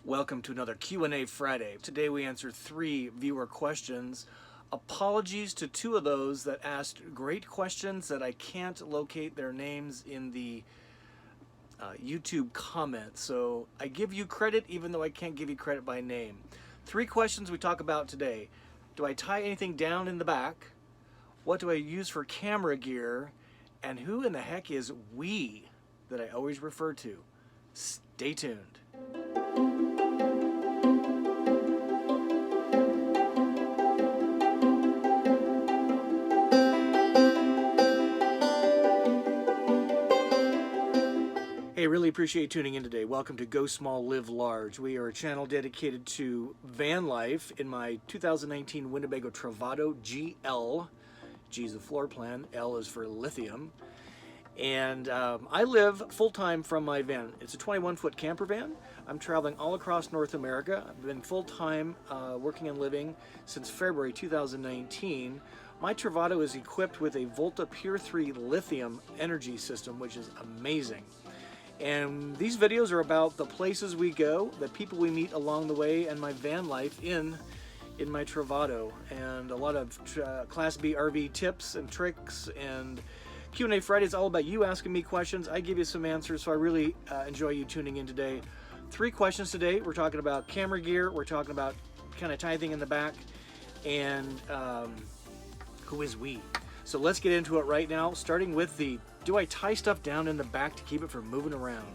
Welcome to another Q&A Friday. Today we answer 3 viewer questions. Apologies to 2 of those that asked great questions that I can't locate their names in the YouTube comments. So I give you credit even though I can't give you credit by name. 3 questions we talk about today. Do I tie anything down in the back? What do I use for camera gear? And who in the heck is we that I always refer to? Stay tuned. Hey, really appreciate you tuning in today. Welcome to Go Small, Live Large. We are a channel dedicated to van life in my 2019 Winnebago Travato GL. G is the floor plan, L is for lithium. And I live full-time from my van. It's a 21-foot camper van. I'm traveling all across North America. I've been full-time working and living since February 2019. My Travato is equipped with a Volta Pure 3 lithium energy system, which is amazing. And these videos are about the places we go, the people we meet along the way, and my van life in my Travato. And a lot of Class B RV tips and tricks, and Q&A Friday is all about you asking me questions. I give you some answers, so I really enjoy you tuning in today. 3 questions today. We're talking about camera gear, we're talking about kind of tithing in the back, and who is we? So let's get into it right now, starting with the do I tie stuff down in the back to keep it from moving around?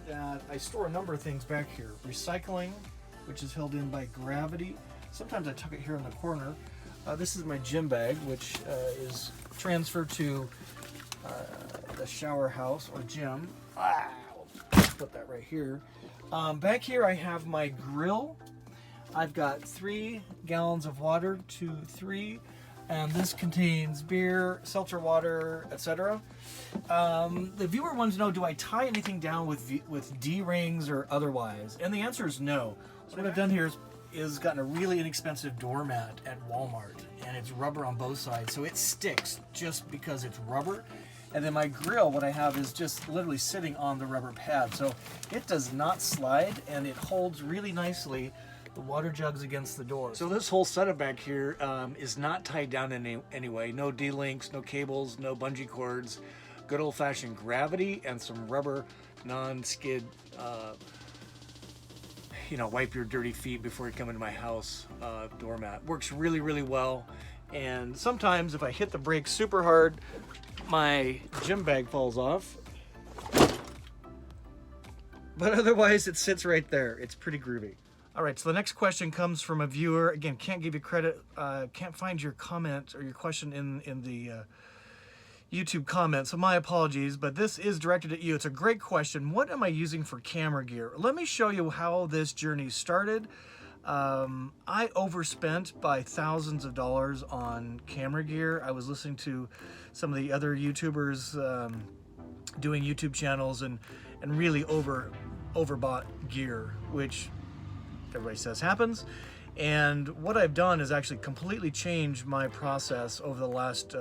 I store a number of things back here. Recycling, which is held in by gravity. Sometimes I tuck it here in the corner. This is my gym bag, which is transferred to the shower house or gym. Put that right here. Back here I have my grill. I've got 3 gallons of water, 2, 3. And this contains beer, seltzer water, etc. The viewer wants to know, do I tie anything down with D-rings or otherwise? And the answer is no. So what I've done here is gotten a really inexpensive doormat at Walmart. And it's rubber on both sides, so it sticks just because it's rubber. And then my grill, what I have is just literally sitting on the rubber pad. So it does not slide, and it holds really nicely. The water jugs against the door. So this whole setup back here is not tied down in any way. No D-links, no cables, no bungee cords. Good old-fashioned gravity and some rubber non-skid, wipe your dirty feet before you come into my house doormat. Works really, really well. And sometimes if I hit the brakes super hard, my gym bag falls off. But otherwise it sits right there. It's pretty groovy. All right, so the next question comes from a viewer. Again, can't give you credit, can't find your comment or your question in the YouTube comments, so my apologies, but this is directed at you. It's a great question. What am I using for camera gear? Let me show you how this journey started. I overspent by thousands of dollars on camera gear. I was listening to some of the other YouTubers doing YouTube channels and really overbought gear, which everybody says happens. And what I've done is actually completely changed my process over the last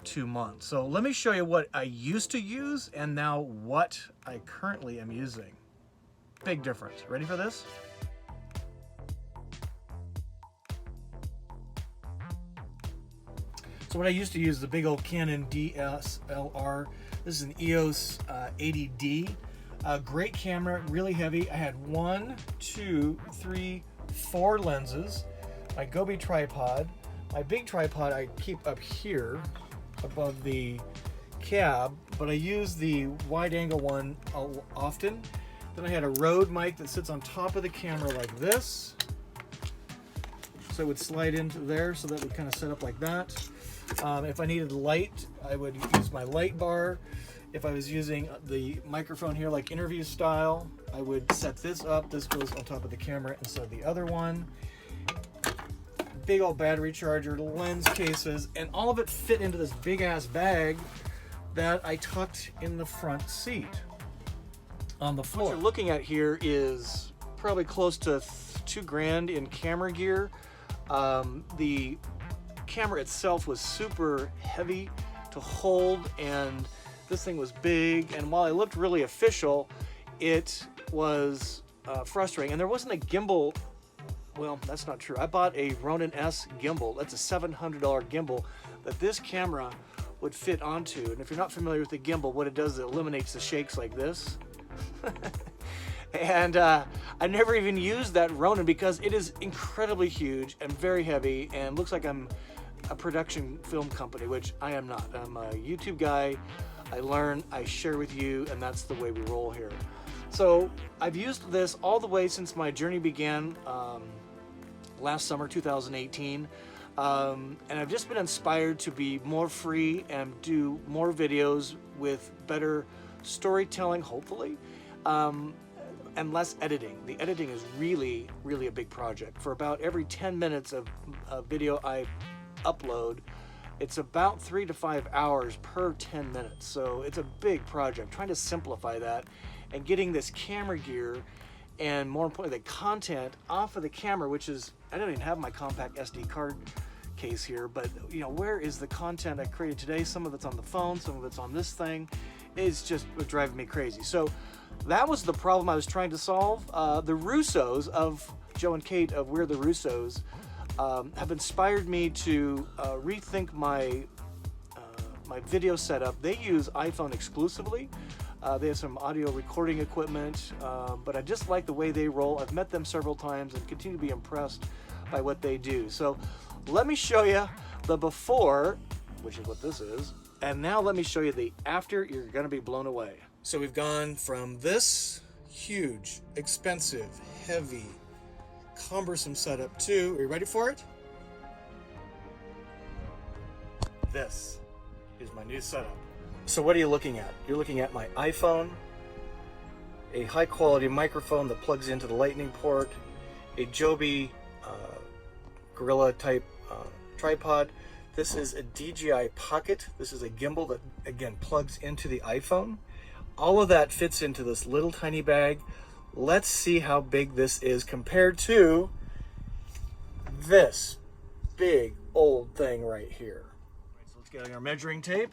2 months. So let me show you what I used to use and now what I currently am using. Big difference. Ready for this? So what I used to use is the big old Canon DSLR. This is an EOS 80D. Great camera, really heavy. I had 1, 2, 3, 4 lenses. My Gobi tripod. My big tripod I keep up here above the cab, but I use the wide angle one often. Then I had a Rode mic that sits on top of the camera like this. So it would slide into there, so that would kind of set up like that. If I needed light, I would use my light bar. If I was using the microphone here like interview style, I would set this up. This goes on top of the camera instead of the other one. Big old battery charger, lens cases, and all of it fit into this big ass bag that I tucked in the front seat on the floor. What you're looking at here is probably close to $2,000 in camera gear. The camera itself was super heavy to hold, and this thing was big, and while it looked really official, it was frustrating. And there wasn't a gimbal. Well, that's not true. I bought a Ronin S gimbal. That's a $700 gimbal that this camera would fit onto. And if you're not familiar with the gimbal, what it does is it eliminates the shakes like this. And I never even used that Ronin because it is incredibly huge and very heavy and looks like I'm a production film company, which I am not. I'm a YouTube guy. I learn, I share with you, and that's the way we roll here. So I've used this all the way since my journey began last summer, 2018. And I've just been inspired to be more free and do more videos with better storytelling, hopefully, and less editing. The editing is really, really a big project. For about every 10 minutes of video I upload, it's about 3 to 5 hours per 10 minutes. So it's a big project, trying to simplify that and getting this camera gear and more importantly, the content off of the camera, which is, I don't even have my compact SD card case here, but you know, where is the content I created today? Some of it's on the phone, some of it's on this thing. It's just driving me crazy. So that was the problem I was trying to solve. The Russos of Joe and Kate of We're the Russos have inspired me to rethink my my video setup. They use iPhone exclusively. They have some audio recording equipment, but I just like the way they roll. I've met them several times and continue to be impressed by what they do. So let me show you the before, which is what this is, and now let me show you the after. You're gonna be blown away. So we've gone from this huge, expensive, heavy, cumbersome setup to, are you ready for it? This is my new setup. So what are you looking at? You're looking at my iPhone, a high quality microphone that plugs into the lightning port, a Joby Gorilla type tripod. This is a DJI Pocket. This is a gimbal that again plugs into the iPhone. All of that fits into this little tiny bag. Let's see how big this is compared to this big old thing right here. So let's get our measuring tape.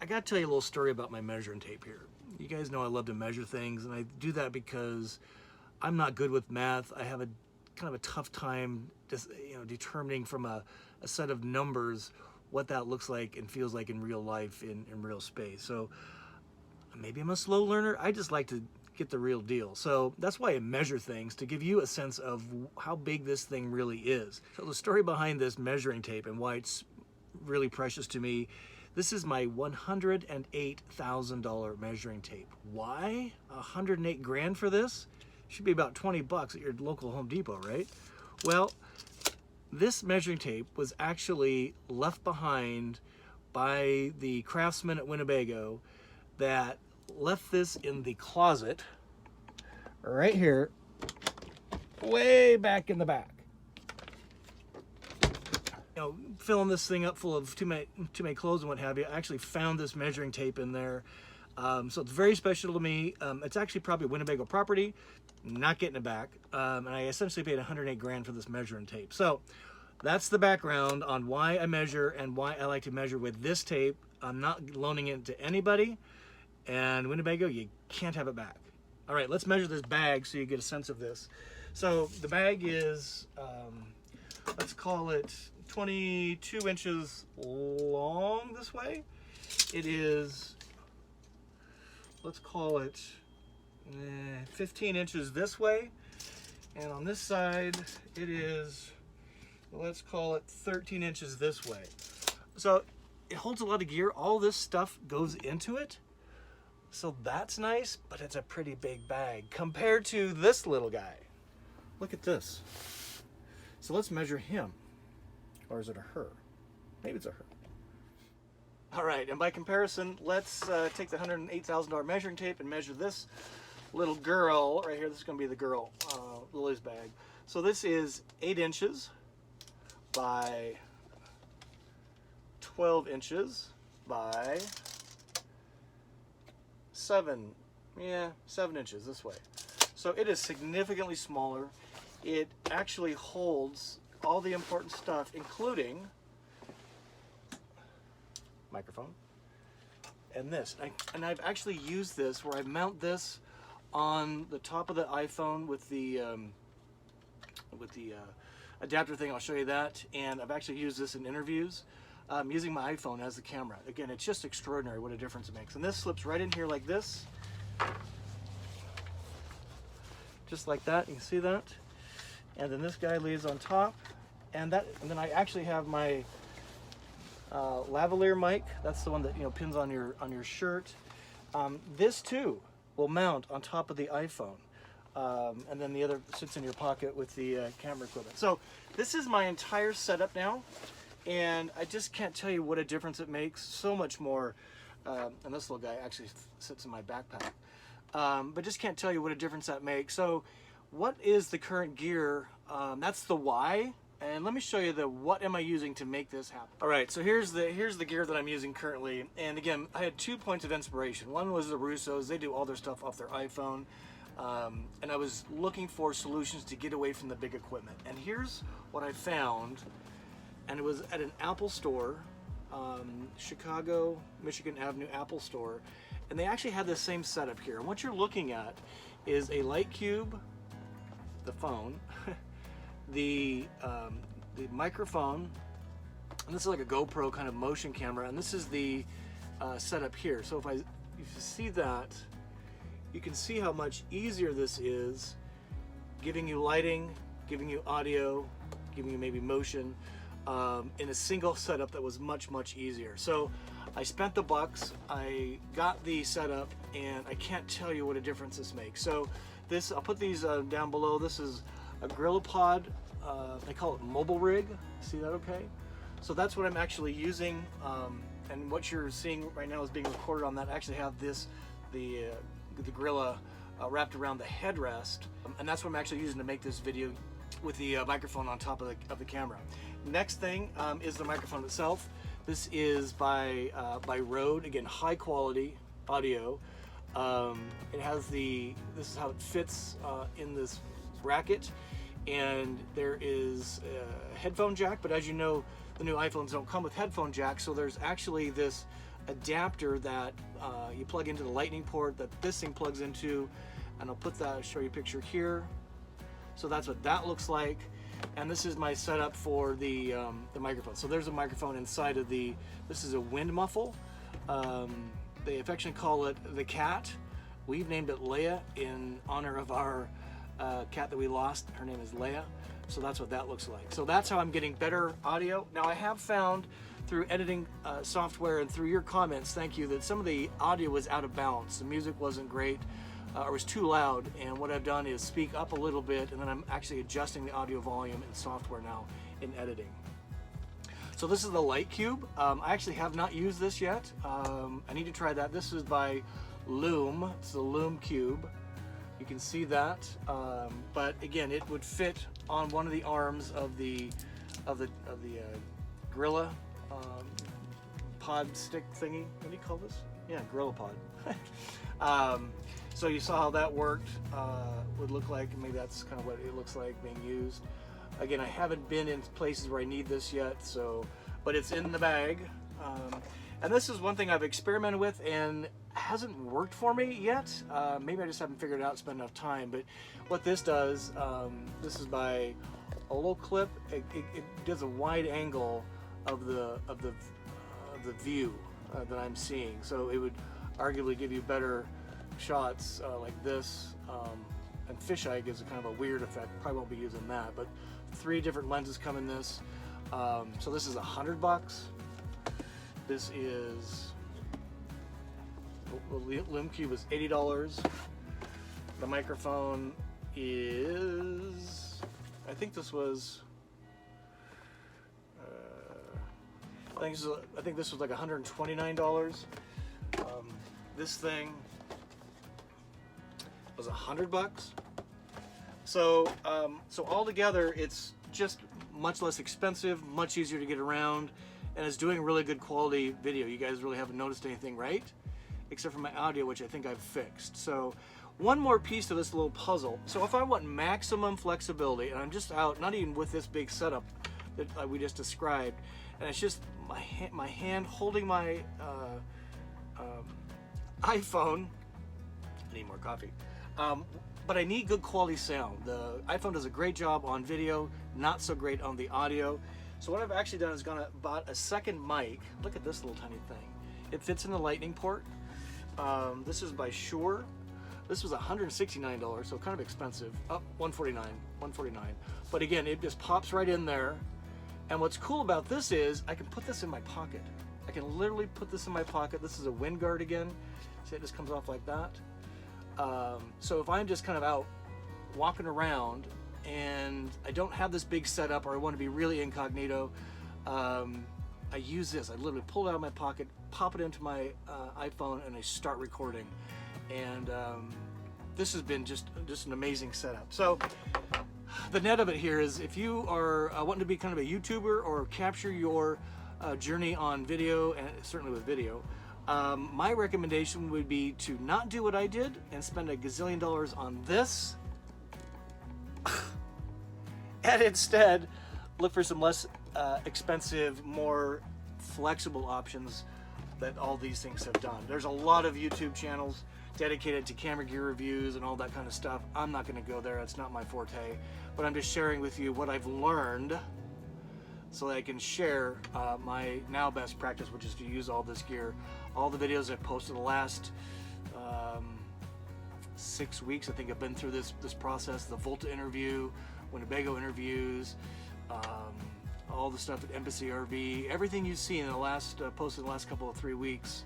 I gotta tell you a little story about my measuring tape here. You guys know I love to measure things, and I do that because I'm not good with math. I have a kind of a tough time just, determining from a set of numbers what that looks like and feels like in real life, in real space. So maybe I'm a slow learner. I just like to get the real deal. So that's why I measure things, to give you a sense of how big this thing really is. So the story behind this measuring tape and why it's really precious to me, this is my $108,000 measuring tape. Why 108 grand for this? Should be about 20 bucks at your local Home Depot, right? Well, this measuring tape was actually left behind by the craftsman at Winnebago that left this in the closet right here, way back in the back. Filling this thing up full of too many clothes and what have you, I actually found this measuring tape in there. So it's very special to me. It's actually probably a Winnebago property, not getting it back. And I essentially paid 108 grand for this measuring tape. So that's the background on why I measure and why I like to measure with this tape. I'm not loaning it to anybody. And Winnebago, you can't have it back. All right, let's measure this bag so you get a sense of this. So the bag is, let's call it 22 inches long this way. It is, let's call it 15 inches this way. And on this side, it is, let's call it 13 inches this way. So it holds a lot of gear. All this stuff goes into it. So that's nice, but it's a pretty big bag compared to this little guy. Look at this. So let's measure him. Or is it a her? Maybe it's a her. All right, and by comparison, let's take the $108,000 measuring tape and measure this little girl right here. This is going to be the girl, Lily's bag. So this is 8 inches by 12 inches by 7 inches this way. So it is significantly smaller. It actually holds all the important stuff, including microphone and this. And I've actually used this where I mount this on the top of the iPhone with the adapter thing. I'll show you that. And I've actually used this in interviews using my iPhone as the camera. Again, it's just extraordinary what a difference it makes. And this slips right in here like this, just like that. You can see that. And then this guy lays on top, and then I actually have my lavalier mic. That's the one that, you know, pins on your shirt. This too will mount on top of the iPhone, and then the other sits in your pocket with the camera equipment. So this is my entire setup now, and I just can't tell you what a difference it makes. So much more. And this little guy actually sits in my backpack, but just can't tell you what a difference that makes. So what is the current gear? That's the why. And let me show you the what am I using to make this happen. All right, so here's the gear that I'm using currently. And again, I had 2 points of inspiration. One was the Russos. They do all their stuff off their iPhone. And I was looking for solutions to get away from the big equipment. And here's what I found. And it was at an Apple store, Chicago, Michigan Avenue Apple store. And they actually had the same setup here. And what you're looking at is a light cube, the phone, the microphone, and this is like a GoPro kind of motion camera, and this is the setup here. So if you see that, you can see how much easier this is, giving you lighting, giving you audio, giving you maybe motion in a single setup that was much, much easier. So I spent the bucks, I got the setup, and I can't tell you what a difference this makes. So this, I'll put these down below. This is a GorillaPod, they call it mobile rig. See that okay? So that's what I'm actually using, and what you're seeing right now is being recorded on that. I actually have the Gorilla wrapped around the headrest, and that's what I'm actually using to make this video with the microphone on top of the camera. Next thing is the microphone itself. This is by Rode, again, high quality audio. It has this is how it fits in this bracket, and there is a headphone jack, but as you know, the new iPhones don't come with headphone jack, so there's actually this adapter that you plug into the lightning port that this thing plugs into, and I'll show you a picture here. So that's what that looks like, and this is my setup for the microphone. So there's a microphone inside of this is a wind muffle. They affectionately call it the cat. We've named it Leia in honor of our cat that we lost. Her name is Leia. So that's what that looks like. So that's how I'm getting better audio. Now I have found through editing software and through your comments, thank you, that some of the audio was out of balance. The music wasn't great or was too loud. And what I've done is speak up a little bit, and then I'm actually adjusting the audio volume in software now in editing. So this is the Light Cube. I actually have not used this yet. I need to try that. This is by Loom. It's the Loom Cube. You can see that, but again, it would fit on one of the arms of the Gorilla pod stick thingy. What do you call this? Yeah, Gorilla Pod. So you saw how that worked. Would look like. Maybe that's kind of what it looks like being used. Again, I haven't been in places where I need this yet, but it's in the bag. And this is one thing I've experimented with and hasn't worked for me yet. Maybe I just haven't figured it out, spent enough time. But what this does, this is by Clip. It does a wide angle of the view that I'm seeing. So it would arguably give you better shots like this. And fisheye gives a kind of a weird effect. Probably won't be using that. But 3 different lenses come in this. So this is $100. This is, the Loom Cube is $80. The microphone is, I think this was, I think this was like $129. This thing was $100. So, so altogether, it's just much less expensive, much easier to get around, and it's doing really good quality video. You guys really haven't noticed anything, right? Except for my audio, which I think I've fixed. So one more piece to this little puzzle. So if I want maximum flexibility, and I'm just out, not even with this big setup that we just described, and it's just my hand holding my iPhone, I need more coffee, But I need good quality sound. The iPhone does a great job on video, not so great on the audio. So what I've actually done is bought a second mic. Look at this little tiny thing. It fits in the lightning port. This is by Shure. This was $169, so kind of expensive. Oh, $149. But again, it just pops right in there. And what's cool about this is I can put this in my pocket. I can literally put this in my pocket. This is a wind guard again. See, it just comes off like that. So if I'm just kind of out walking around and I don't have this big setup, or I want to be really incognito, I use this. I literally pull it out of my pocket, pop it into my iPhone, and I start recording. And this has been just an amazing setup. So the net of it here is, if you are wanting to be kind of a YouTuber or capture your journey on video, and certainly with video, my recommendation would be to not do what I did and spend a gazillion dollars on this, and instead look for some less expensive, more flexible options that all these things have done. There's a lot of YouTube channels dedicated to camera gear reviews and all that kind of stuff. I'm not going to go there. That's not my forte. But I'm just sharing with you what I've learned so that I can share my now best practice, which is to use all this gear. All the videos I've posted the last 6 weeks, I think I've been through this process. The Volta interview, Winnebago interviews, all the stuff at Embassy RV, everything you've seen in the last posted in the last couple of 3 weeks,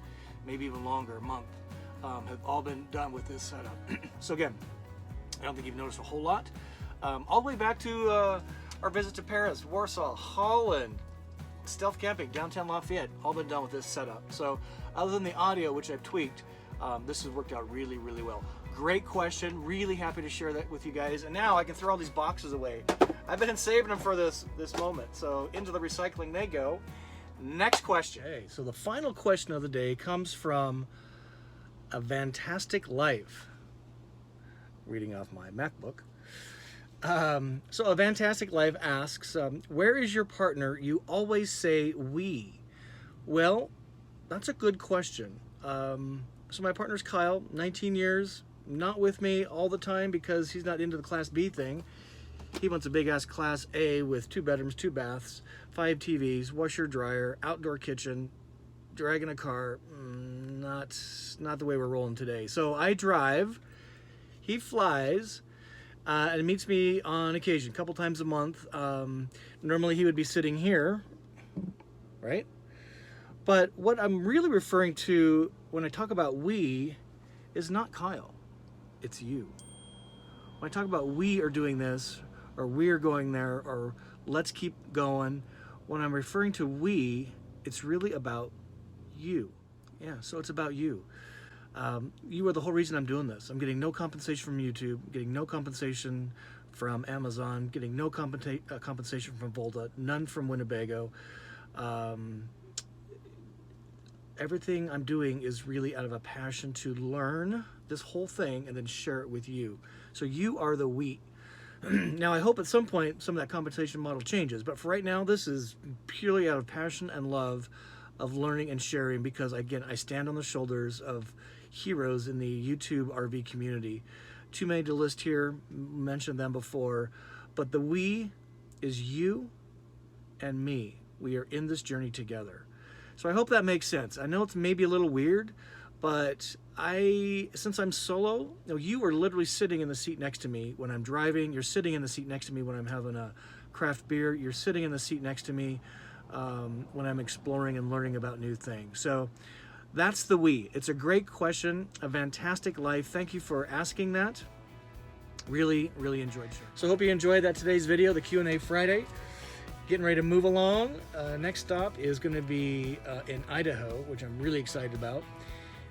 maybe even longer, a month, have all been done with this setup. So again, I don't think you've noticed a whole lot. All the way back to our visit to Paris, Warsaw, Holland, stealth camping, downtown Lafayette, all been done with this setup. So other than the audio, which I've tweaked, this has worked out really, really well. Great question. Really happy to share that with you guys. And now I can throw all these boxes away. I've been saving them for this moment. So into the recycling they go. Next question. Okay, so the final question of the day comes from A Fantastic Life. Reading off my MacBook. So A Fantastic Life asks, where is your partner? You always say we. Well, that's a good question. So my partner's Kyle, 19 years, not with me all the time because he's not into the Class B thing. He wants a big ass Class A with 2 bedrooms, 2 baths, 5 TVs, washer, dryer, outdoor kitchen, dragging a car. Not the way we're rolling today. So I drive, he flies, and meets me on occasion, a couple times a month. Normally he would be sitting here, right? But what I'm really referring to when I talk about we is not Kyle, it's you. When I talk about we are doing this, or we are going there, or let's keep going, when I'm referring to we, it's really about you. Yeah, so it's about you. You are the whole reason I'm doing this. I'm getting no compensation from YouTube, getting no compensation from Amazon, getting no compensation from Volta, none from Winnebago. Everything I'm doing is really out of a passion to learn this whole thing and then share it with you. So you are the we. Now I hope at some point some of that compensation model changes, but for right now this is purely out of passion and love of learning and sharing, because again, I stand on the shoulders of heroes in the YouTube RV community. Too many to list here, mentioned them before, but the we is you and me. We are in this journey together. So I hope that makes sense. I know it's maybe a little weird, but since I'm solo, you are literally sitting in the seat next to me when I'm driving. You're sitting in the seat next to me when I'm having a craft beer. You're sitting in the seat next to me when I'm exploring and learning about new things. So that's the we. It's a great question. A Fantastic Life. Thank you for asking that. Really, really enjoyed it. So hope you enjoyed today's video, the Q&A Friday. Getting ready to move along. Next stop is going to be in Idaho, which I'm really excited about.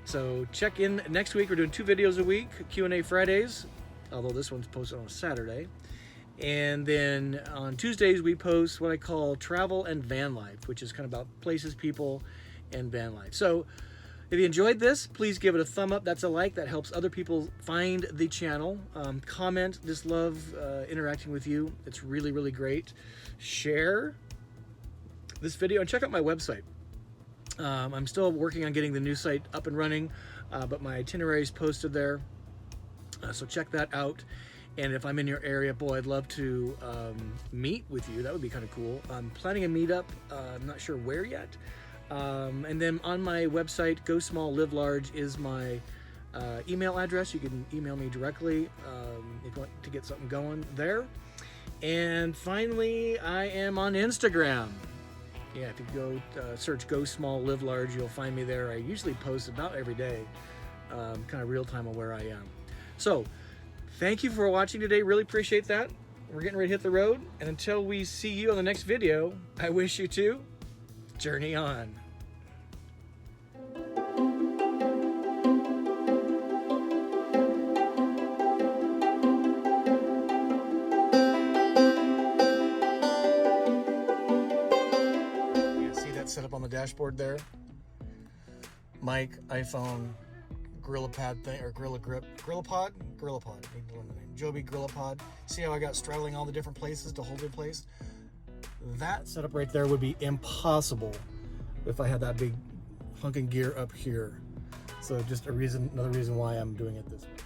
So check in next week. We're doing 2 videos a week, Q&A Fridays, although this one's posted on a Saturday. And then on Tuesdays, we post what I call travel and van life, which is kind of about places, people, and van life. So if you enjoyed this, please give it a thumb up. That's a like. That helps other people find the channel. Comment. Just love interacting with you. It's really, really great. Share this video and check out my website. I'm still working on getting the new site up and running, but my itinerary is posted there. So check that out. And if I'm in your area, boy, I'd love to meet with you. That would be kind of cool. I'm planning a meetup. I'm not sure where yet. And then on my website, Go Small Live Large is my email address. You can email me directly if you want to get something going there. And finally, I am on Instagram. Yeah, if you go search Go Small Live Large, you'll find me there. I usually post about every day, kind of real time of where I am. So thank you for watching today. Really appreciate that. We're getting ready to hit the road. And until we see you on the next video, I wish you to journey on. Set up on the dashboard there. Mic, iPhone, Gorilla Pad thing, or Gorilla Grip, Gorilla Pod, need to learn the name. Joby Gorilla Pod. See how I got straddling all the different places to hold in place? That setup right there would be impossible if I had that big hunking gear up here. So just another reason why I'm doing it this way.